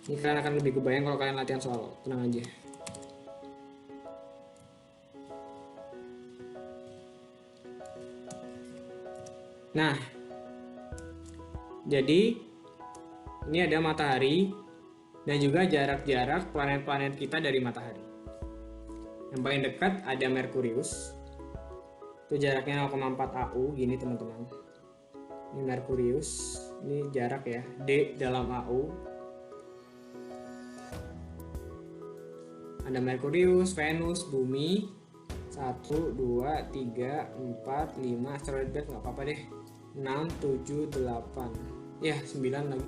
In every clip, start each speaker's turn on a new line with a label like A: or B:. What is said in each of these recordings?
A: Ini kalian akan lebih kebayang kalau kalian latihan soal, tenang aja. Nah, jadi ini ada matahari dan juga jarak-jarak planet-planet kita dari matahari. Yang paling dekat ada Merkurius, itu jaraknya 0,4 AU gini teman-teman. Ini Merkurius, ini jarak ya, D dalam AU. Ada Merkurius, Venus, Bumi, 1, 2, 3, 4, 5, asteroid belt nggak apa-apa deh, 6, 7, 8, ya 9 lagi.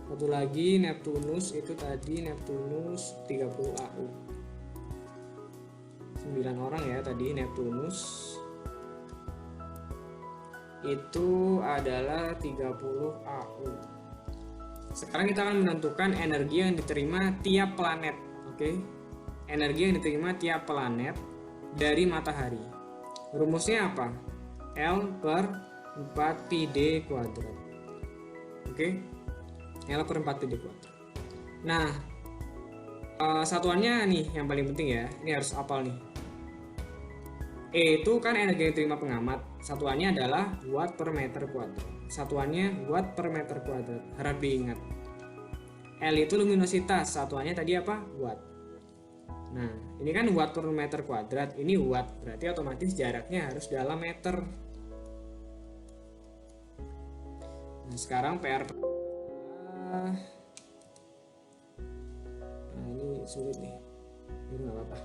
A: Satu lagi Neptunus, itu tadi Neptunus 30 AU. 9 orang ya tadi Neptunus. Itu adalah 30 AU. Sekarang kita akan menentukan energi yang diterima tiap planet. Oke. Energi yang diterima tiap planet dari matahari. Rumusnya apa? L per 4πd kuadrat. Oke. L per 4πd kuadrat. Nah, satuannya nih yang paling penting ya. Ini harus hafal nih. E itu kan energi yang diterima pengamat. Satuannya adalah watt per meter kuadrat. Satuannya watt per meter kuadrat. Harap diingat. L itu luminositas. Satuannya tadi apa? Watt. Nah, ini kan watt per meter kuadrat. Ini watt. Berarti otomatis jaraknya harus dalam meter. Nah, sekarang PR. Nah, ini sulit nih. Ini nggak apa-apa.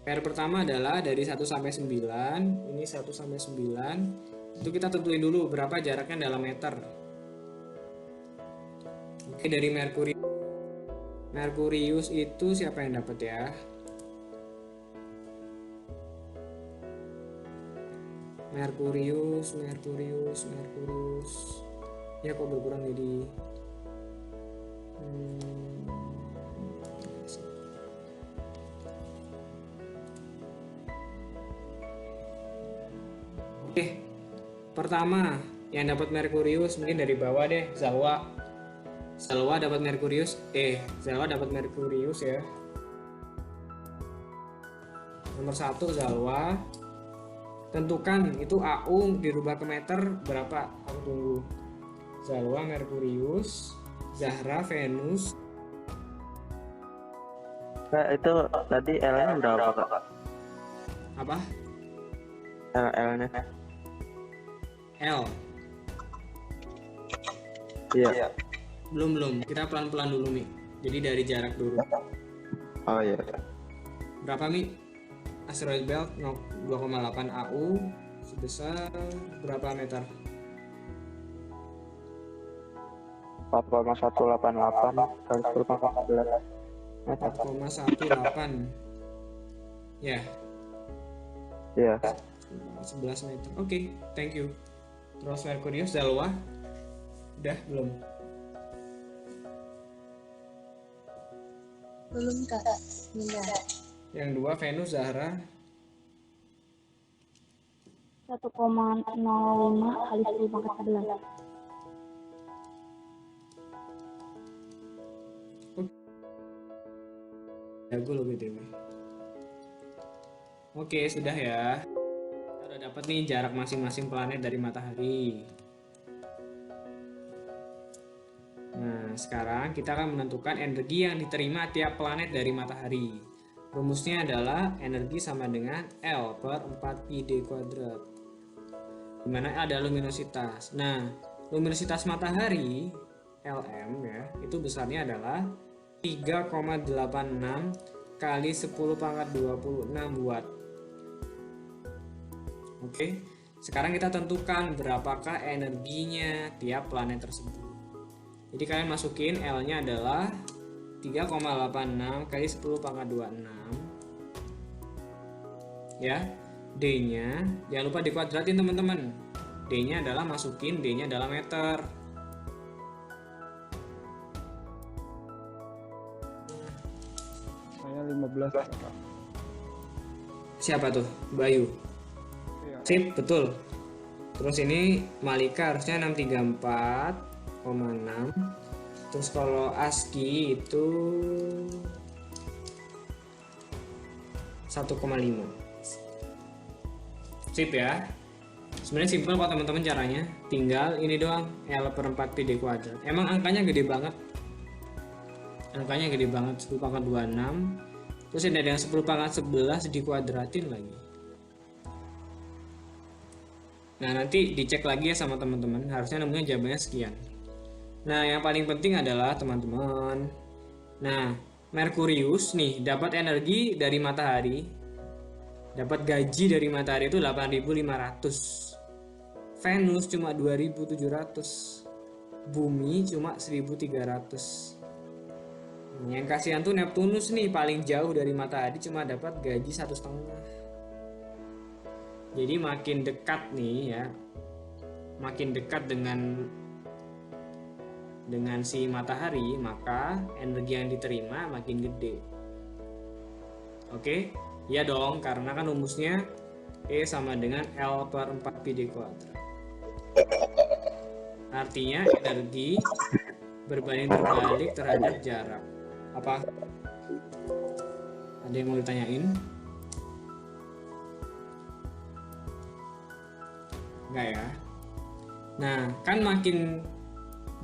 A: PR pertama adalah dari 1 sampai 9. Ini 1 sampai 9. Itu kita tentuin dulu berapa jaraknya dalam meter. Oke, dari Merkurius itu siapa yang dapat ya? Merkurius. Ya kok berkurang jadi Oke, pertama yang dapat Merkurius mungkin dari bawah deh, Zalwa dapat Merkurius, Zalwa dapat Merkurius ya. Nomor 1 Zalwa. Tentukan itu AU dirubah ke meter berapa? Aku tunggu. Zalwa Merkurius, Zahra Venus.
B: Kak, itu tadi L-nya berapa, Kak?
A: Apa?
B: L-nya.
A: L.
B: Iya.
A: Belum. Kita pelan-pelan dulu, Mi. Jadi dari jarak dulu.
B: Oh iya.
A: Berapa, Mi? Asteroid belt 2,8 AU sebesar berapa meter?
B: 4,188 kali 10 meter.
A: 4,18. Ya.
B: Iya.
A: 11 meter. Oke, thank you. Terus Merkurius, Zalwa. Udah belum?
C: Belum, Kak. Benar.
A: Yang 2 Venus, Zahra.
C: 1,05 kali 10 pangkat 11.
A: Jago loh BTW. Oke, sudah ya. Kita udah dapat nih jarak masing-masing planet dari matahari. Nah, sekarang kita akan menentukan energi yang diterima tiap planet dari matahari. Rumusnya adalah energi sama dengan L per 4πd kuadrat. Dimana ada luminositas. Nah, luminositas matahari Lm ya, itu besarnya adalah 3,86 kali 10 pangkat 26 watt. Oke, sekarang kita tentukan berapakah energinya tiap planet tersebut. Jadi kalian masukin L-nya adalah 3,86 kali 10 pangkat 26. Ya, D-nya jangan lupa dikuadratin teman-teman. D-nya adalah masukin D-nya dalam meter.
D: Saya 15.
A: Siapa tuh? Bayu.
D: Iya.
A: Sip, betul. Terus ini Malika harusnya 634,6. Terus kalau ASCII itu 1,5. Sip ya. Sebenarnya simpel kok teman-teman caranya. Tinggal ini doang, L/4PD kuadrat. Emang angkanya gede banget. Angkanya gede banget, 10⁻26. Terus ini ada yang 10⁻11 dikuadratin lagi. Nah, nanti dicek lagi ya sama teman-teman. Harusnya nemunya jawabannya sekian. Nah, yang paling penting adalah teman-teman. Nah, Merkurius nih dapat energi dari matahari. Dapat gaji dari matahari itu 8.500. Venus cuma 2.700. Bumi cuma 1.300. Yang kasihan tuh Neptunus nih, paling jauh dari matahari, cuma dapat gaji 1,5. Jadi makin dekat nih ya, makin dekat dengan si matahari, maka energi yang diterima makin gede. Oke, ya dong, karena kan rumusnya E sama dengan L/4PD kuadrat. Artinya energi berbanding terbalik terhadap jarak. Apa? Ada yang mau ditanyain? Enggak ya? Nah, kan makin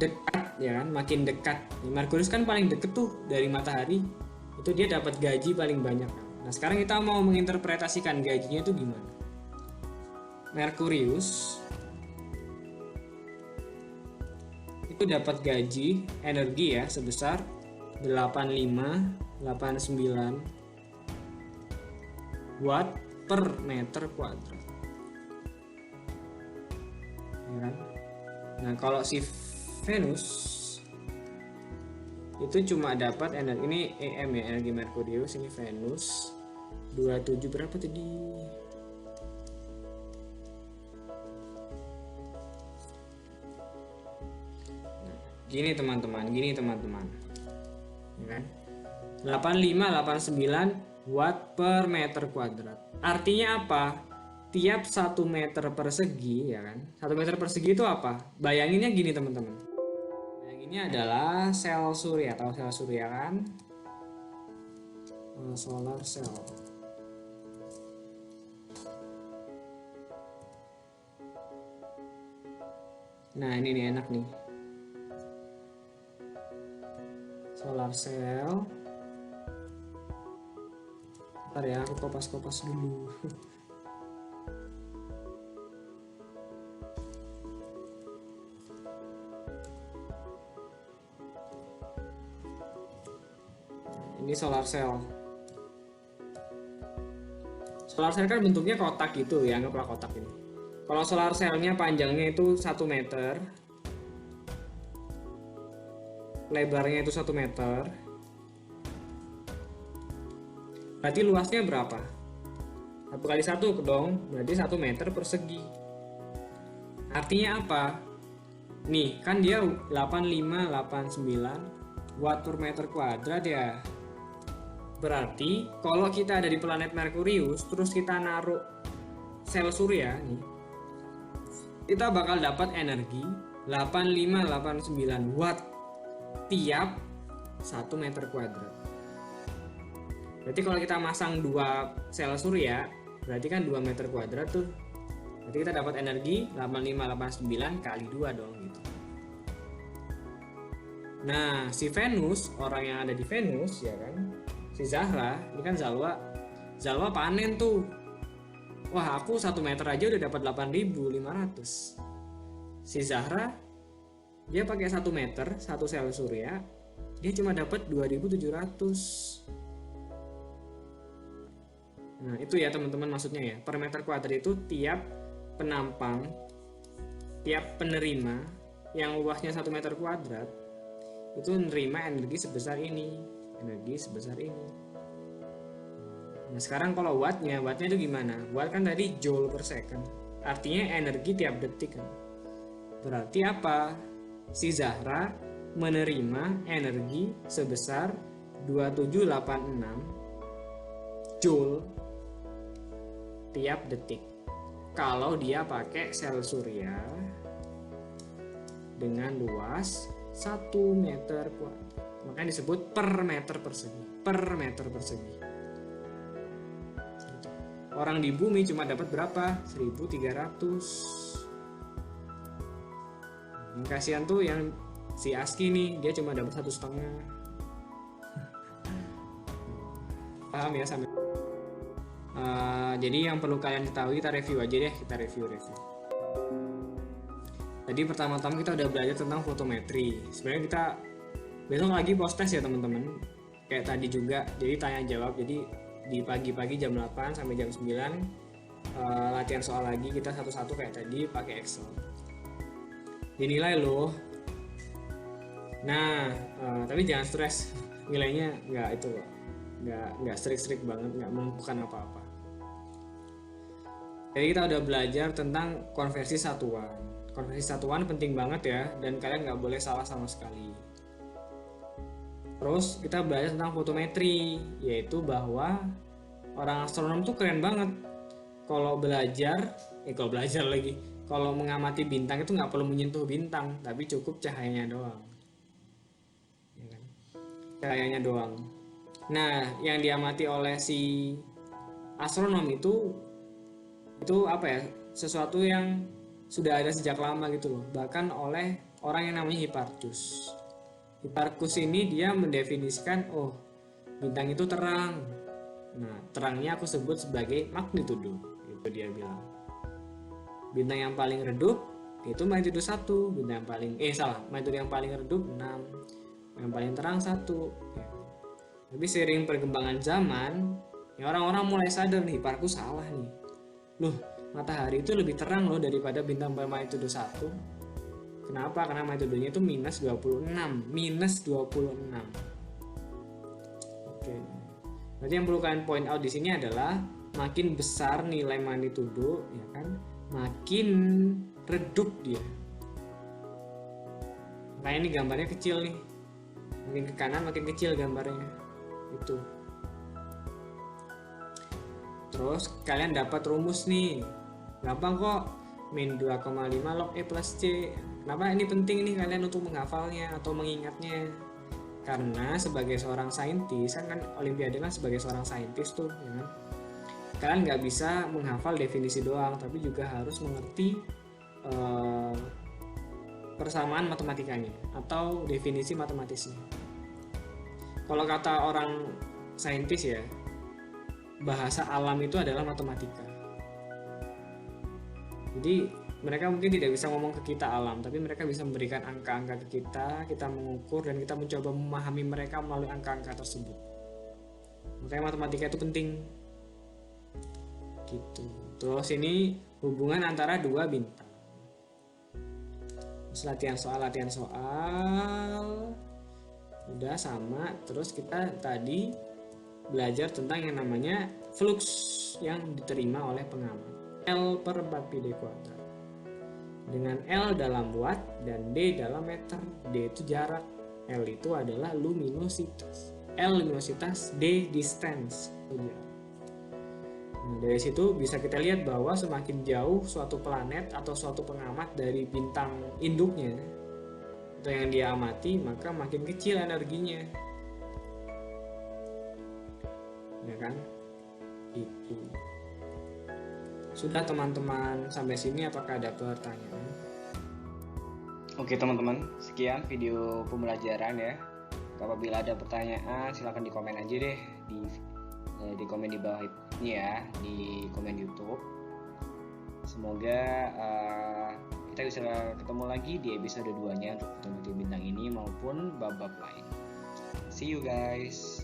A: dekat ya kan, makin dekat. Merkurius kan paling deket tuh dari matahari. Itu dia dapat gaji paling banyak kan. Nah, sekarang kita mau menginterpretasikan gajinya itu gimana? Merkurius itu dapat gaji energi ya sebesar 8589 watt per meter kuadrat. Ya kan? Nah, kalau si Venus itu cuma dapat energi, ini EM ya, energi Merkurius, ini Venus 27 berapa tadi? Gini teman-teman, ya kan? 8589 watt per meter kuadrat. Artinya apa? Tiap 1 meter persegi, ya kan? 1 meter persegi itu apa? Bayanginnya gini teman-teman. Bayanginnya adalah sel surya, tahu sel surya kan? Solar cell. Nah, ini nih enak nih. Solar cell. Bentar ya, aku kopas-kopas dulu. Ini solar cell. Solar cell kan bentuknya kotak gitu ya, anggaplah kotak ini. Kalau solar cellnya panjangnya itu 1 meter, lebarnya itu 1 meter, berarti luasnya berapa? 1 kali 1 dong, berarti 1 meter persegi. Artinya apa? Nih, kan dia 8589 watt per meter kuadrat ya. Berarti kalau kita ada di planet Merkurius, terus kita naruh sel surya nih, kita bakal dapat energi 8589 watt tiap 1 meter kuadrat. Berarti kalau kita masang 2 sel surya, berarti kan 2 meter kuadrat tuh. Berarti kita dapat energi 8589 kali 2 dong gitu. Nah, si Venus, orang yang ada di Venus ya kan, si Zahra, ini kan Zalwa panen tuh. Wah, aku 1 meter aja udah dapat 8500. Si Zahra dia pakai 1 meter, 1 sel surya, dia cuma dapat 2700. Nah, itu ya teman-teman maksudnya ya. Per meter kuadrat itu tiap penampang, tiap penerima yang luasnya 1 meter kuadrat itu menerima energi sebesar ini, energi sebesar ini. Nah, sekarang kalau wattnya itu gimana? Watt kan tadi joule per second, artinya energi tiap detik kan. Berarti apa? Si Zahra menerima energi sebesar 2786 joule tiap detik. kalau dia pakai sel surya dengan luas 1 meter kuadrat. Makanya disebut per meter persegi. Per meter persegi. Orang di bumi cuma dapat berapa? 1.300. Kasihan tuh yang si ASKI nih, dia cuma dapat 1,5. Paham ya sampai? Jadi yang perlu kalian ketahui, kita review aja deh, kita review. Tadi pertama-tama kita udah belajar tentang fotometri. Sebenarnya kita besok lagi post test ya teman-teman. Kayak tadi juga, jadi tanya jawab. Jadi di pagi-pagi jam 8 sampai jam 9 latihan soal lagi, kita satu-satu kayak tadi pakai Excel. Dinilai loh. Nah, tapi jangan stres. Nilainya nggak itu loh. Nggak strict banget, nggak menentukan apa-apa. Jadi kita udah belajar tentang konversi satuan. Konversi satuan penting banget ya, dan kalian nggak boleh salah sama sekali. Terus kita belajar tentang fotometri, yaitu bahwa orang astronom tuh keren banget. Kalau mengamati bintang itu nggak perlu menyentuh bintang, tapi cukup cahayanya doang. Ya kan? Cahayanya doang. Nah, yang diamati oleh si astronom itu apa ya? Sesuatu yang sudah ada sejak lama gitu loh. Bahkan oleh orang yang namanya Hipparchus. Hipparchus ini dia mendefinisikan, oh bintang itu terang. Nah, terangnya aku sebut sebagai magnitudo. Itu dia bilang. Bintang yang paling redup itu magnitudo 1. Bintang yang paling magnitudo yang paling redup 6. Yang paling terang 1. Ya. Tapi seiring perkembangan zaman, ya orang-orang mulai sadar nih, Hipparchus salah nih. Loh, matahari itu lebih terang loh daripada bintang bermagnitudo 1. Kenapa? Karena magnitudonya itu minus 26. Oke. Berarti yang perlu kalian point out di sini adalah makin besar nilai magnitudo, ya kan, makin redup dia. Kayak ini gambarnya kecil nih. Makin ke kanan makin kecil gambarnya. Itu. Terus kalian dapat rumus nih. Gampang kok. Min 2,5 log E plus C. Kenapa ini penting nih kalian untuk menghafalnya atau mengingatnya? Karena sebagai seorang saintis, kan Olimpiade kan sebagai seorang saintis tuh, ya kan? Kalian nggak bisa menghafal definisi doang, tapi juga harus mengerti persamaan matematikanya atau definisi matematisnya. Kalau kata orang saintis ya, bahasa alam itu adalah matematika. Jadi mereka mungkin tidak bisa ngomong ke kita alam, tapi mereka bisa memberikan angka-angka ke kita mengukur dan kita mencoba memahami mereka melalui angka-angka tersebut. Makanya matematika itu penting. Gitu. Terus ini hubungan antara dua bintang. Terus latihan soal. Udah sama. Terus kita tadi belajar tentang yang namanya flux yang diterima oleh pengamat. L per 4 pi d kuadrat. Dengan L dalam watt dan D dalam meter. D itu jarak, L itu adalah luminositas, L luminositas, D distance. Nah, dari situ bisa kita lihat bahwa semakin jauh suatu planet atau suatu pengamat dari bintang induknya atau yang dia amati, maka makin kecil energinya. Ya kan? Itu. Sudah teman-teman, sampai sini apakah ada pertanyaan?
D: Oke teman-teman, sekian video pembelajaran ya. Apabila ada pertanyaan silahkan di komen aja deh di komen di bawah ini ya, di komen YouTube. Semoga kita bisa ketemu lagi di episode 2-nya untuk fotometri bintang ini maupun bab-bab lain. See you guys.